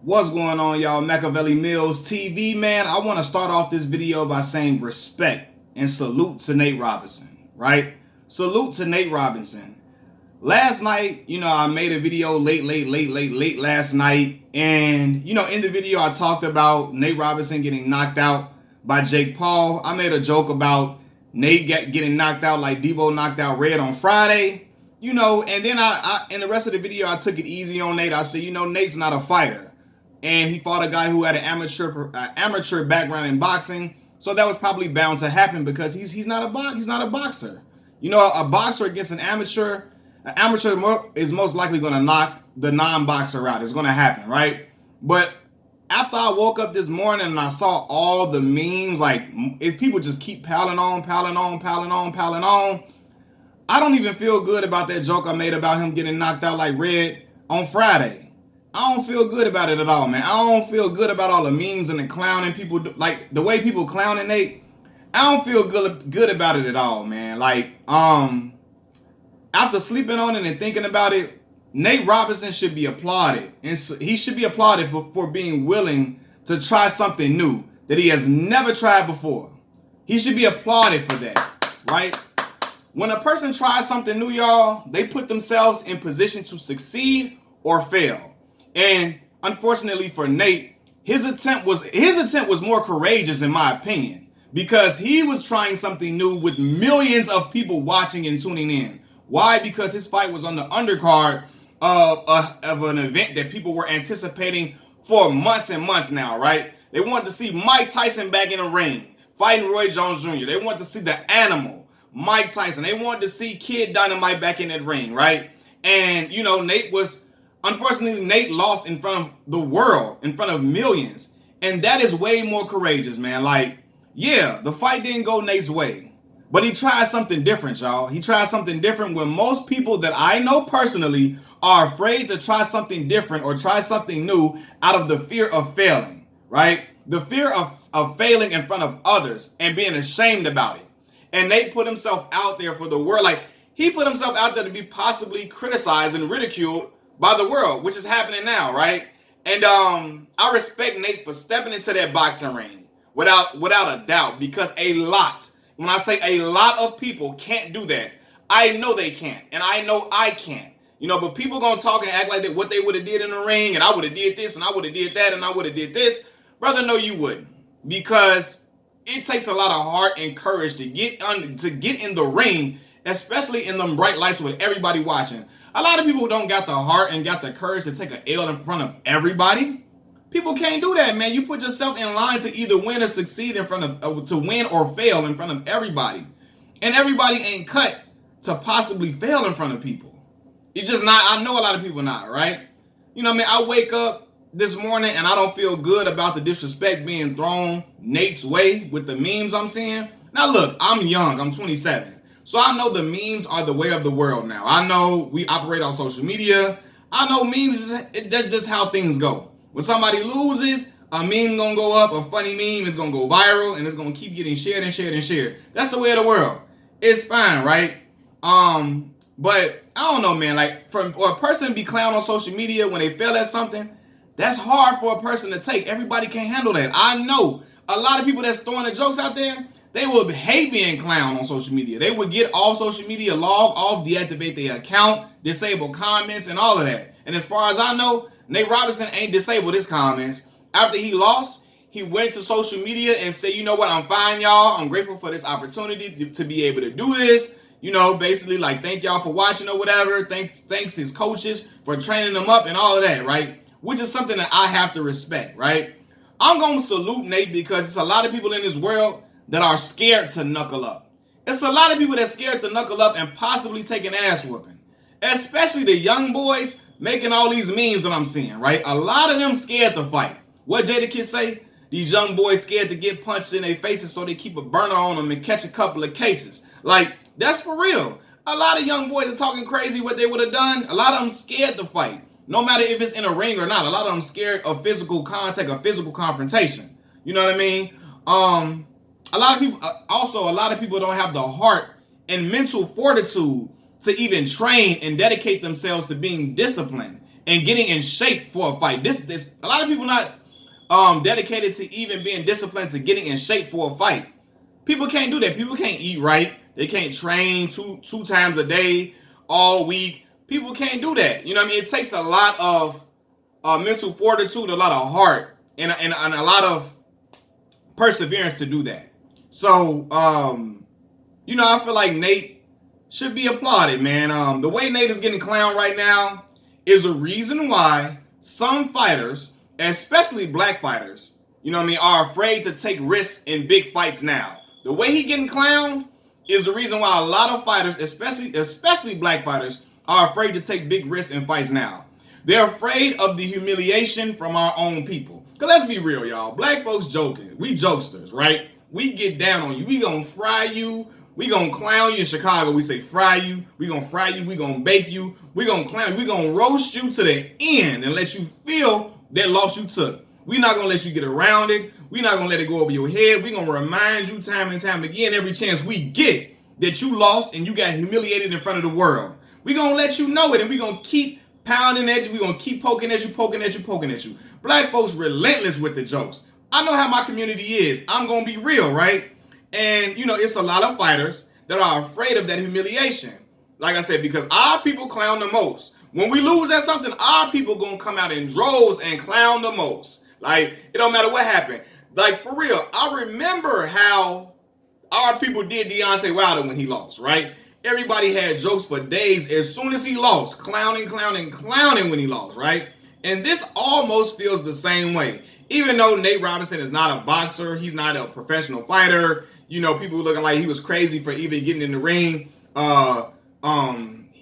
What's going on, y'all? Machiavelli Mills TV, man. I want to start off this video by saying respect and salute to Nate Robinson, right? Salute to Nate Robinson. Last night, I made a video late last night. And, in the video, I talked about Nate Robinson getting knocked out by Jake Paul. I made a joke about Nate getting knocked out like Debo knocked out Red on Friday. And then I in the rest of the video, I took it easy on Nate. I said, Nate's not a fighter. And he fought a guy who had an amateur background in boxing, so that was probably bound to happen because he's not a boxer. A boxer against an amateur is most likely going to knock the non-boxer out. It's going to happen, right? But after I woke up this morning and I saw all the memes, like if people just keep piling on, I don't even feel good about that joke I made about him getting knocked out like Red on Friday. I don't feel good about it at all, man. I don't feel good about all the memes and the clowning people do, like the way people clowning Nate. I don't feel good about it at all, man. Like, after sleeping on it and thinking about it, Nate Robinson should be applauded, and he should be applauded for being willing to try something new that he has never tried before. He should be applauded for that, right? When a person tries something new, y'all, they put themselves in position to succeed or fail. And unfortunately for Nate, his attempt was more courageous in my opinion, because he was trying something new with millions of people watching and tuning in. Why? Because his fight was on the undercard of an event that people were anticipating for months and months now, right? They wanted to see Mike Tyson back in the ring, fighting Roy Jones Jr. They wanted to see the animal, Mike Tyson. They wanted to see Kid Dynamite back in that ring, right? And, unfortunately, Nate lost in front of the world, in front of millions. And that is way more courageous, man. Like, yeah, the fight didn't go Nate's way, but he tried something different, y'all. He tried something different when most people that I know personally are afraid to try something different or try something new out of the fear of failing, right? The fear of failing in front of others and being ashamed about it. And Nate put himself out there for the world. Like, he put himself out there to be possibly criticized and ridiculed by the world, which is happening now, right? And I respect Nate for stepping into that boxing ring without a doubt, because when I say a lot of people can't do that, I know they can't, and I know I can't. But people gonna talk and act like that what they would have did in the ring, and I would have did this, and I would have did that, and I would have did this. Brother, no, you wouldn't, because it takes a lot of heart and courage to get in the ring, especially in them bright lights with everybody watching. A lot of people don't got the heart and got the courage to take an L in front of everybody. People can't do that, man. You put yourself in line to either win or succeed in front of, to win or fail in front of everybody. And everybody ain't cut to possibly fail in front of people. It's just not, I know a lot of people not, right? I wake up this morning and I don't feel good about the disrespect being thrown Nate's way with the memes I'm seeing. Now look, I'm young, I'm 27. So I know the memes are the way of the world now. I know we operate on social media. I know memes, that's just how things go. When somebody loses, a meme gonna go up, a funny meme is gonna go viral, and it's gonna keep getting shared and shared and shared. That's the way of the world. It's fine, right? But I don't know, man. Like, for a person to be clowned on social media when they fail at something, that's hard for a person to take. Everybody can't handle that. I know a lot of people that's throwing the jokes out there, they would hate being clowned on social media. They would get off social media, log off, deactivate their account, disable comments, and all of that. And as far as I know, Nate Robinson ain't disabled his comments. After he lost, he went to social media and said, you know what, I'm fine, y'all. I'm grateful for this opportunity to be able to do this. Basically like, thank y'all for watching or whatever. Thanks his coaches for training them up and all of that, right? Which is something that I have to respect, right? I'm going to salute Nate because it's a lot of people in this world that are scared to knuckle up. It's a lot of people that's scared to knuckle up and possibly take an ass whooping. Especially the young boys making all these memes that I'm seeing, right? A lot of them scared to fight. What Jadakiss say? These young boys scared to get punched in their faces, so they keep a burner on them and catch a couple of cases. Like, that's for real. A lot of young boys are talking crazy what they would have done. A lot of them scared to fight. No matter if it's in a ring or not. A lot of them scared of physical contact or physical confrontation. You know what I mean? A lot of people don't have the heart and mental fortitude to even train and dedicate themselves to being disciplined and getting in shape for a fight. This a lot of people not dedicated to even being disciplined to getting in shape for a fight. People can't do that. People can't eat right. They can't train two times a day all week. People can't do that. You know what I mean? It takes a lot of mental fortitude, a lot of heart, and a lot of perseverance to do that. So, I feel like Nate should be applauded, man. The way Nate is getting clowned right now is a reason why some fighters, especially black fighters, are afraid to take risks in big fights now. The way he getting clowned is the reason why a lot of fighters, especially black fighters, are afraid to take big risks in fights now. They're afraid of the humiliation from our own people. Because let's be real, y'all. Black folks joking. We jokesters, right? We get down on you. We gonna fry you. We gonna clown you. In Chicago, we say fry you. We gonna fry you. We gonna bake you. We gonna clown you. We gonna roast you to the end and let you feel that loss you took. We not gonna let you get around it. We not gonna let it go over your head. We gonna remind you time and time again, every chance we get, that you lost and you got humiliated in front of the world. We gonna let you know it, and we gonna keep pounding at you. We gonna keep poking at you. Black folks relentless with the jokes. I know how my community is. I'm gonna be real, right? And it's a lot of fighters that are afraid of that humiliation. Like I said, because our people clown the most. When we lose at something, our people gonna come out in droves and clown the most. Like, it don't matter what happened. Like, for real, I remember how our people did Deontay Wilder when he lost, right? Everybody had jokes for days as soon as he lost. Clowning when he lost, right? And this almost feels the same way. Even though Nate Robinson is not a boxer, he's not a professional fighter. People looking like he was crazy for even getting in the ring.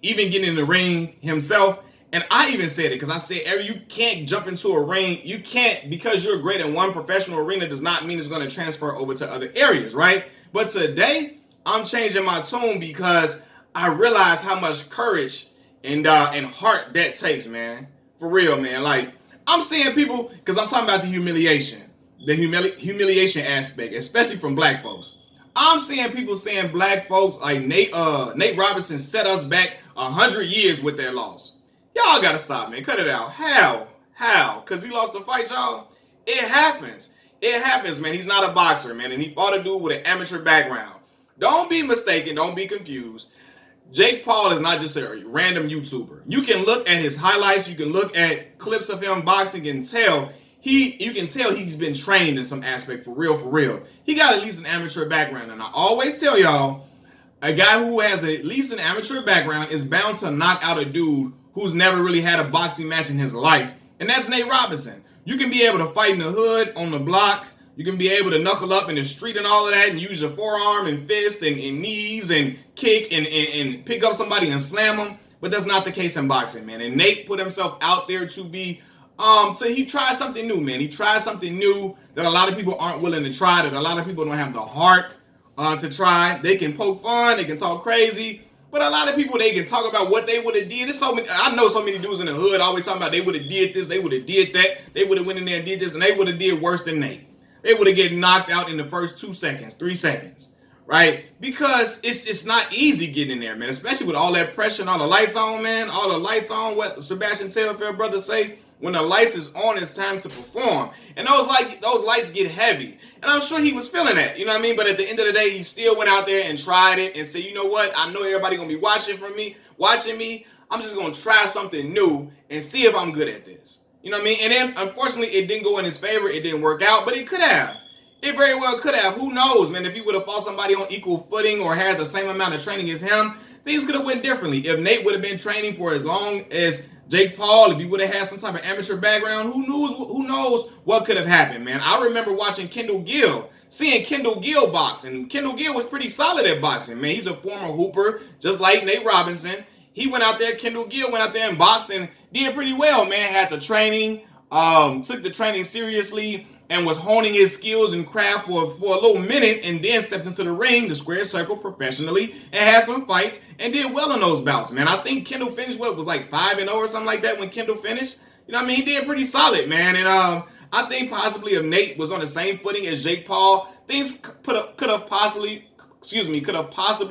Even getting in the ring himself. And I even said it because I said, you can't jump into a ring. You can't, because you're great in one professional arena does not mean it's going to transfer over to other areas, right? But today, I'm changing my tune because I realize how much courage and heart that takes, man. For real, man. Like, I'm seeing people, because I'm talking about the humiliation aspect, especially from black folks. I'm seeing people saying black folks like Nate Robinson set us back 100 years with their loss. Y'all gotta stop, man. Cut it out. How? Because he lost the fight, y'all? It happens. It happens, man. He's not a boxer, man. And he fought a dude with an amateur background. Don't be mistaken. Don't be confused. Jake Paul is not just a random YouTuber. You can look at his highlights. You can look at clips of him boxing and tell you can tell he's been trained in some aspect for real. He got at least an amateur background. And I always tell y'all, a guy who has at least an amateur background is bound to knock out a dude who's never really had a boxing match in his life. And that's Nate Robinson. You can be able to fight in the hood, on the block. You can be able to knuckle up in the street and all of that and use your forearm and fist and knees and kick and pick up somebody and slam them. But that's not the case in boxing, man. And Nate put himself out there to be, he tried something new, man. He tried something new that a lot of people aren't willing to try, that a lot of people don't have the heart to try. They can poke fun, they can talk crazy, but a lot of people, they can talk about what they would have did. I know so many dudes in the hood always talking about they would have did this, they would have did that, they would have went in there and did this, and they would have did worse than Nate. They would have get knocked out in the first 2 seconds, 3 seconds, right? Because it's not easy getting in there, man, especially with all that pressure and all the lights on, man. All the lights on, what Sebastian Telfair brothers say, when the lights is on, it's time to perform. And those lights get heavy. And I'm sure he was feeling that, you know what I mean? But at the end of the day, he still went out there and tried it and said, you know what? I know everybody going to be watching me. I'm just going to try something new and see if I'm good at this. You know what I mean? And then, unfortunately, it didn't go in his favor. It didn't work out, but it could have. It very well could have. Who knows, man? If he would have fought somebody on equal footing or had the same amount of training as him, things could have went differently. If Nate would have been training for as long as Jake Paul, if he would have had some type of amateur background, who knows what could have happened, man? I remember watching Kendall Gill, seeing Kendall Gill box, and Kendall Gill was pretty solid at boxing, man. He's a former hooper, just like Nate Robinson. Kendall Gill went out there and boxed and did pretty well, man. Had the training, took the training seriously, and was honing his skills and craft for a little minute, and then stepped into the ring, the square circle, professionally, and had some fights, and did well in those bouts, man. I think Kendall finished, was like 5-0 or something like that when Kendall finished. You know what I mean? He did pretty solid, man. And I think possibly if Nate was on the same footing as Jake Paul, things could have possibly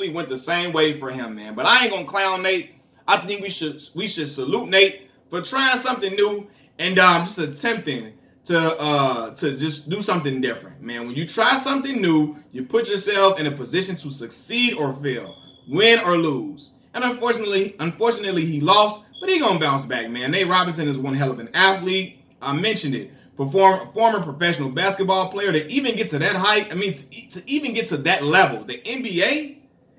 went the same way for him, man. But I ain't gonna clown Nate. I think we should salute Nate for trying something new and just attempting to just do something different, man. When you try something new, you put yourself in a position to succeed or fail, win or lose. And unfortunately, he lost, but he gonna bounce back, man. Nate Robinson is one hell of an athlete. I mentioned it. Former professional basketball player to even get to that height. I mean, to even get to that level, the NBA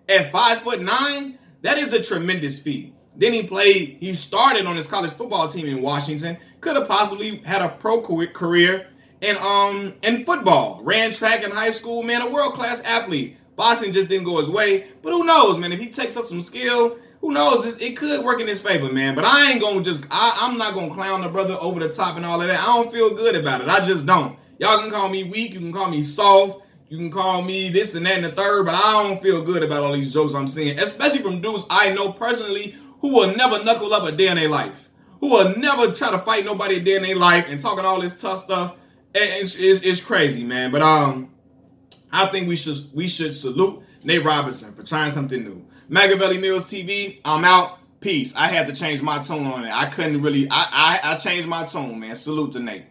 at 5'9", that is a tremendous feat. Then he started on his college football team in Washington. Could have possibly had a pro career in football. Ran track in high school, man, a world-class athlete. Boxing just didn't go his way. But who knows, man, if he takes up some skill, who knows, it could work in his favor, man. But I ain't gonna I'm not gonna clown the brother over the top and all of that. I don't feel good about it. I just don't. Y'all can call me weak, you can call me soft, you can call me this and that and the third, but I don't feel good about all these jokes I'm seeing, especially from dudes I know personally who will never knuckle up a day in their life, who will never try to fight nobody a day in their life, and talking all this tough stuff. It's crazy, man. But I think we should salute Nate Robinson for trying something new. Machiavelli Mills TV, I'm out. Peace. I had to change my tone on it. I couldn't really, I changed my tone, man. Salute to Nate.